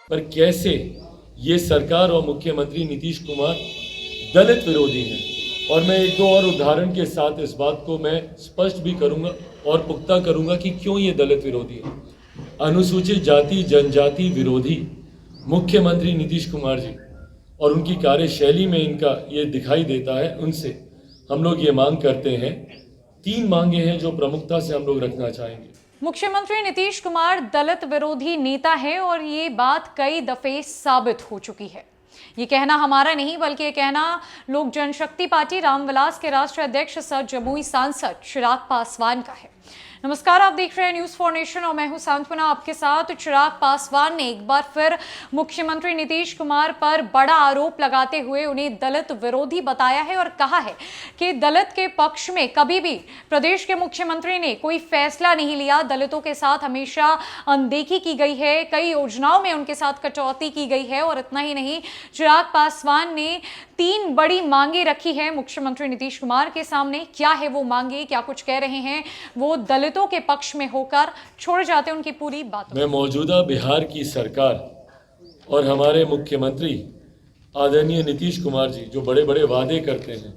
पर कैसे ये सरकार और मुख्यमंत्री नीतीश कुमार दलित विरोधी हैं। और मैं एक दो और उदाहरण के साथ इस बात को मैं स्पष्ट भी करूंगा और पुख्ता करूंगा कि क्यों ये दलित विरोधी है। अनुसूचित जाति जनजाति विरोधी मुख्यमंत्री नीतीश कुमार जी और उनकी कार्यशैली में इनका ये दिखाई देता है। उनसे हम लोग ये मांग करते हैं, 3 मांगे हैं जो प्रमुखता से हम लोग रखना चाहेंगे। मुख्यमंत्री नीतीश कुमार दलित विरोधी नेता हैं और ये बात कई दफे साबित हो चुकी है। ये कहना हमारा नहीं बल्कि ये कहना लोक जनशक्ति पार्टी रामविलास के राष्ट्रीय अध्यक्ष सर जमुई सांसद चिराग पासवान का है। नमस्कार, आप देख रहे हैं न्यूज़ फॉर नेशन और मैं हूं सांत्वना आपके साथ। चिराग पासवान ने एक बार फिर मुख्यमंत्री नीतीश कुमार पर बड़ा आरोप लगाते हुए उन्हें दलित विरोधी बताया है और कहा है कि दलित के पक्ष में कभी भी प्रदेश के मुख्यमंत्री ने कोई फैसला नहीं लिया। दलितों के साथ हमेशा अनदेखी की गई है, कई योजनाओं में उनके साथ कटौती की गई है। और इतना ही नहीं, चिराग पासवान ने 3 बड़ी मांगे रखी है मुख्यमंत्री नीतीश कुमार के सामने। क्या है वो मांगे, क्या कुछ कह रहे हैं वो दलितों के पक्ष में होकर छोड़ जाते हैं उनकी पूरी बात। मैं मौजूदा बिहार की सरकार और हमारे मुख्यमंत्री आदरणीय नीतीश कुमार जी जो बड़े बड़े वादे करते हैं,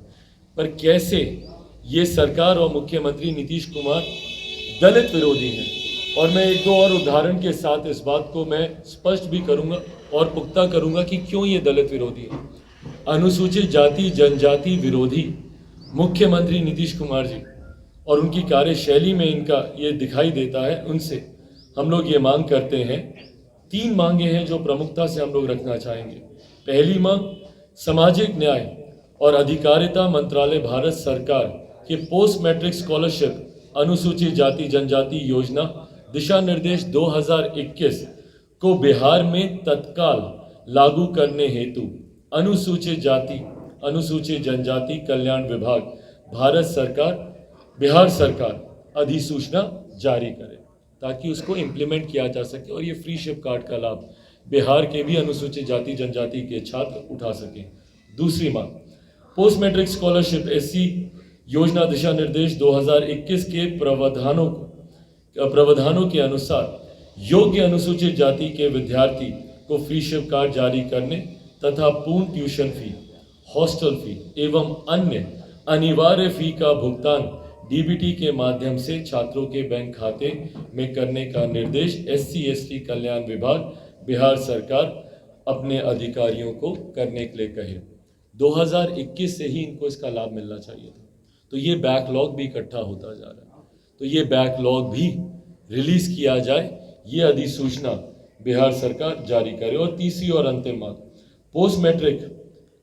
पर कैसे ये सरकार और मुख्यमंत्री नीतीश कुमार दलित विरोधी हैं। और मैं एक दो और उदाहरण के साथ इस बात को मैं स्पष्ट भी करूंगा और पुख्ता करूंगा कि क्यों ये दलित विरोधी है। अनुसूचित जाति जनजाति विरोधी मुख्यमंत्री नीतीश कुमार जी और उनकी कार्यशैली में इनका ये दिखाई देता है। उनसे हम लोग ये मांग करते हैं, 3 मांगे हैं जो प्रमुखता से हम लोग रखना चाहेंगे। पहली मांग, सामाजिक न्याय और अधिकारिता मंत्रालय भारत सरकार के पोस्ट मैट्रिक स्कॉलरशिप अनुसूचित जाति जनजाति योजना दिशा निर्देश 2021 को बिहार में तत्काल लागू करने हेतु अनुसूचित जाति अनुसूचित जनजाति कल्याण विभाग भारत सरकार बिहार सरकार अधिसूचना जारी करे ताकि उसको इम्प्लीमेंट किया जा सके और ये फ्री शिप कार्ड का लाभ बिहार के भी अनुसूचित जाति जनजाति के छात्र उठा सकें। दूसरी मांग, पोस्ट मैट्रिक स्कॉलरशिप एससी योजना दिशा निर्देश 2021 के प्रावधानों के अनुसार योग्य अनुसूचित जाति के विद्यार्थी को फ्री शिप कार्ड जारी करने तथा पूर्ण ट्यूशन फी, हॉस्टल फी एवं अन्य अनिवार्य फी का भुगतान डीबीटी के माध्यम से छात्रों के बैंक खाते में करने का निर्देश SC/ST कल्याण विभाग बिहार सरकार अपने अधिकारियों को करने के लिए कहे। 2021 से ही इनको इसका लाभ मिलना चाहिए था, तो ये बैकलॉग भी इकट्ठा होता जा रहा है, तो ये बैकलॉग भी रिलीज किया जाए, ये अधिसूचना बिहार सरकार जारी करे। और तीसरी और अंतिम मांग, पोस्ट मैट्रिक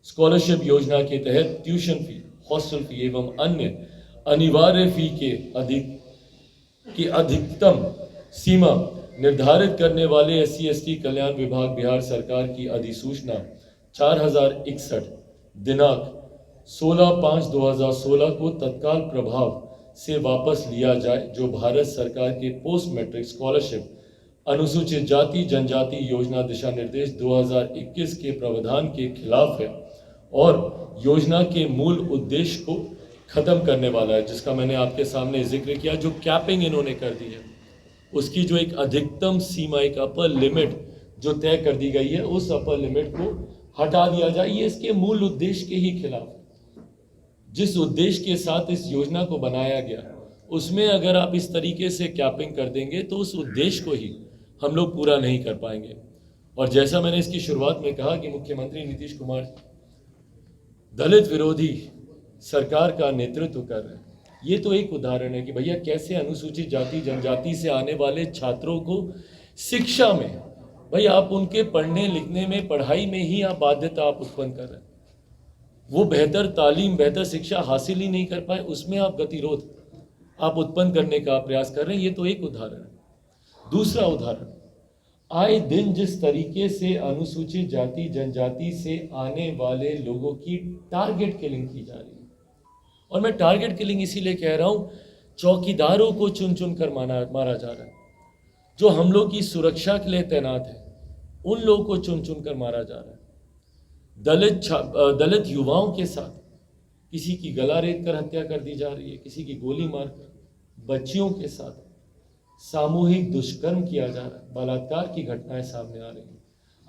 स्कॉलरशिप योजना के तहत ट्यूशन फी, हॉस्टल फी एवं अन्य अनिवार्य फी की अधिकतम सीमा निर्धारित करने वाले SC/ST कल्याण विभाग बिहार सरकार की अधिसूचना 4061 दिनांक 16/5/2016 को तत्काल प्रभाव से वापस लिया जाए, जो भारत सरकार के पोस्ट मैट्रिक स्कॉलरशिप अनुसूचित जाति जनजाति योजना दिशा निर्देश 2021 के प्रावधान के खिलाफ है और योजना के मूल उद्देश्य को खत्म करने वाला है, जिसका मैंने आपके सामने जिक्र किया। जो कैपिंग इन्होंने कर दी है, उसकी जो एक अधिकतम सीमा, एक अपर लिमिट जो तय कर दी गई है, उस अपर लिमिट को हटा दिया जाए। ये इसके मूल उद्देश्य के ही खिलाफ है। जिस उद्देश्य के साथ इस योजना को बनाया गया, उसमें अगर आप इस तरीके से कैपिंग कर देंगे तो उस उद्देश्य को ही हम लोग पूरा नहीं कर पाएंगे। और जैसा मैंने इसकी शुरुआत में कहा कि मुख्यमंत्री नीतीश कुमार दलित विरोधी सरकार का नेतृत्व कर रहे हैं, ये तो एक उदाहरण है कि भैया कैसे अनुसूचित जाति जनजाति से आने वाले छात्रों को शिक्षा में, भाई आप उनके पढ़ने लिखने में, पढ़ाई में ही आप बाध्यता आप उत्पन्न कर रहे हैं। वो बेहतर तालीम, बेहतर शिक्षा हासिल ही नहीं कर पाए, उसमें आप गतिरोध आप उत्पन्न करने का प्रयास कर रहे हैं। ये तो एक उदाहरण है। दूसरा उदाहरण, आए दिन जिस तरीके से अनुसूचित जाति जनजाति से आने वाले लोगों की टारगेट किलिंग की जा रही है, और मैं टारगेट किलिंग इसीलिए कह रहा हूं, चौकीदारों को चुन चुन कर मारा जा रहा है। जो हम लोग की सुरक्षा के लिए तैनात है, उन लोगों को चुन चुन कर मारा जा रहा है। दलित युवाओं के साथ किसी की गला रेत कर हत्या कर दी जा रही है, किसी की गोली मारकर। बच्चियों के साथ सामूहिक दुष्कर्म किया जा रहा है, बलात्कार की घटनाएं सामने आ रही हैं।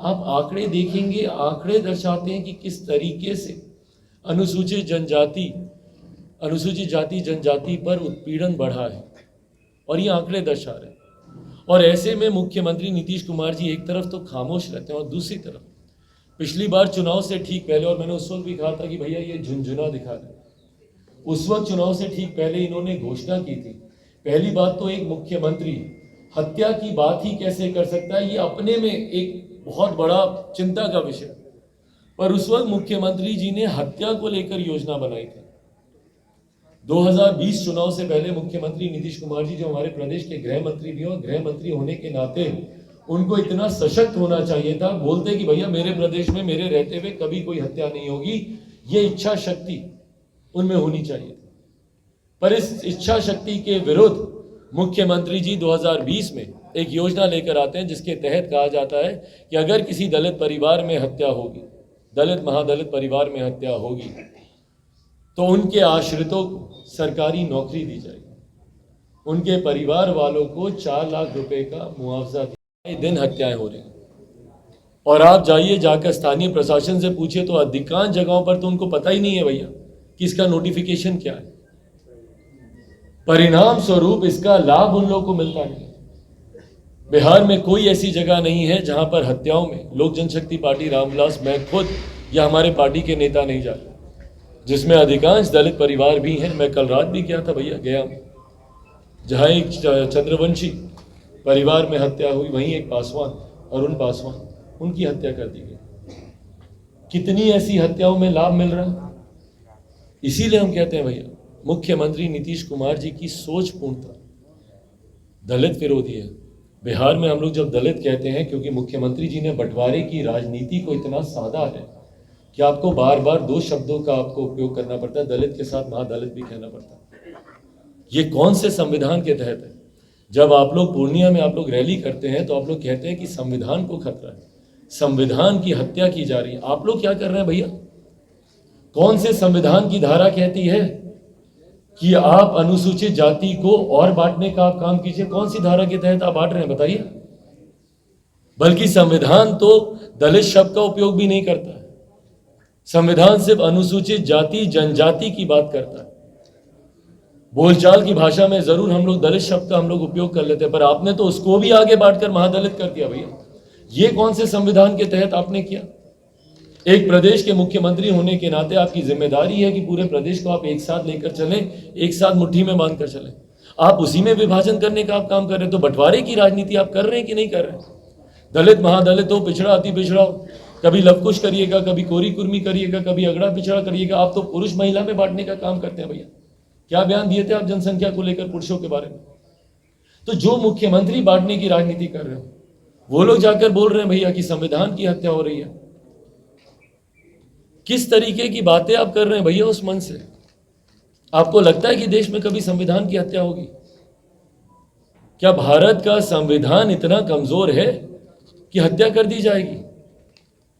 आप आंकड़े देखेंगे, आंकड़े दर्शाते हैं कि किस तरीके से अनुसूचित जाति जनजाति पर उत्पीड़न बढ़ा है, और ये आंकड़े दर्शा रहे हैं। और ऐसे में मुख्यमंत्री नीतीश कुमार जी एक तरफ तो खामोश रहते हैं और दूसरी तरफ पिछली बार चुनाव से ठीक पहले, और मैंने उस वक्त भी कहा था कि भैया ये झुंझुना दिखा रहे हैं, उस वक्त चुनाव से ठीक पहले इन्होंने घोषणा की थी। पहली बात तो एक मुख्यमंत्री हत्या की बात ही कैसे कर सकता है, ये अपने में एक बहुत बड़ा चिंता का विषय। पर उस वक्त मुख्यमंत्री जी ने हत्या को लेकर योजना बनाई थी। 2020 चुनाव से पहले मुख्यमंत्री नीतीश कुमार जी, जो हमारे प्रदेश के गृह मंत्री भी हैं, और गृह मंत्री होने के नाते उनको इतना सशक्त होना चाहिए था, बोलते कि भैया मेरे प्रदेश में मेरे रहते हुए कभी कोई हत्या नहीं होगी। ये इच्छा शक्ति उनमें होनी चाहिए। पर इस इच्छा शक्ति के विरुद्ध मुख्यमंत्री जी 2020 में एक योजना लेकर आते हैं, जिसके तहत कहा जाता है कि अगर किसी दलित परिवार में हत्या होगी, दलित महादलित परिवार में हत्या होगी, तो उनके आश्रितों को सरकारी नौकरी दी जाएगी, उनके परिवार वालों को 4 लाख रुपए का मुआवजा दिया। दिन हत्याएं हो रही हैं, और आप जाइए जाकर स्थानीय प्रशासन से पूछिए तो अधिकांश जगहों पर तो उनको पता ही नहीं है भैया कि इसका नोटिफिकेशन क्या है। परिणाम स्वरूप इसका लाभ उन लोगों को मिलता नहीं। बिहार में कोई ऐसी जगह नहीं है जहां पर हत्याओं में लोक जनशक्ति पार्टी, रामविलास, मैं खुद या हमारे पार्टी के नेता नहीं जाते, जिसमें अधिकांश दलित परिवार भी हैं। मैं कल रात भी गया था भैया, गया जहां एक चंद्रवंशी परिवार में हत्या हुई, वहीं एक पासवान, अरुण पासवान, उनकी हत्या कर दी गई। कितनी ऐसी हत्याओं में लाभ मिल रहा है। इसीलिए हम कहते हैं भैया, मुख्यमंत्री नीतीश कुमार जी की सोच पूर्णतः दलित विरोधी है। बिहार में हम लोग जब दलित कहते हैं, क्योंकि मुख्यमंत्री जी ने बंटवारे की राजनीति को इतना साधा है कि आपको बार बार 2 शब्दों का आपको उपयोग करना पड़ता है, दलित के साथ महादलित भी कहना पड़ता है। ये कौन से संविधान के तहत है? जब आप लोग पूर्णिया में आप लोग रैली करते हैं तो आप लोग कहते हैं कि संविधान को खतरा है, संविधान की हत्या की जा रही है। आप लोग क्या कर रहे हैं भैया? कौन से संविधान की धारा कहती है कि आप अनुसूचित जाति को और बांटने का आप काम कीजिए? कौन सी धारा के तहत आप बांट रहे हैं बताइए? बल्कि संविधान तो दलित शब्द का उपयोग भी नहीं करता है। संविधान सिर्फ अनुसूचित जाति जनजाति की बात करता है। बोलचाल की भाषा में जरूर हम लोग दलित शब्द का हम लोग उपयोग कर लेते हैं, पर आपने तो उसको भी आगे बांटकर महादलित कर दिया भैया। ये कौन से संविधान के तहत आपने किया? एक प्रदेश के मुख्यमंत्री होने के नाते आपकी जिम्मेदारी है कि पूरे प्रदेश को आप एक साथ लेकर चलें, एक साथ मुट्ठी में बांध कर चलें। आप उसी में विभाजन करने का आप काम कर रहे हैं। तो बंटवारे की राजनीति आप कर रहे हैं कि नहीं कर रहे हैं? दलित महादलित हो, पिछड़ा अति पिछड़ा हो, कभी लवकुश करिएगा, कभी कोरी कुर्मी करिएगा, कभी अगड़ा पिछड़ा करिएगा। आप तो पुरुष महिला में बांटने का काम करते हैं भैया। क्या बयान दिए थे आप जनसंख्या को लेकर पुरुषों के बारे में? तो जो मुख्यमंत्री बांटने की राजनीति कर रहे हो, वो लोग जाकर बोल रहे हैं भैया कि संविधान की हत्या हो रही है। किस तरीके की बातें आप कर रहे हैं भैया उस मन से? आपको लगता है कि देश में कभी संविधान की हत्या होगी? क्या भारत का संविधान इतना कमजोर है कि हत्या कर दी जाएगी?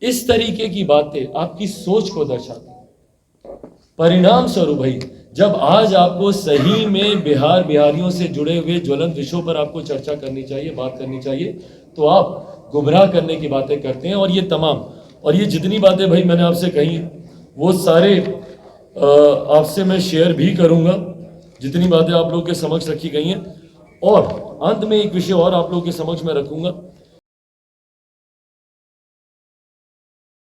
इस तरीके की बातें आपकी सोच को दर्शाती हैं। परिणाम स्वरूप भाई, जब आज आपको सही में बिहारियों से जुड़े हुए ज्वलंत विषयों पर आपको चर्चा करनी चाहिए, बात करनी चाहिए, तो आप गुमराह करने की बातें करते हैं। और ये तमाम, और ये जितनी बातें भाई मैंने आपसे कही, वो सारे आपसे मैं शेयर भी करूंगा, जितनी बातें आप लोगों के समक्ष रखी गई हैं। और अंत में एक विषय और आप लोगों के समक्ष मैं रखूंगा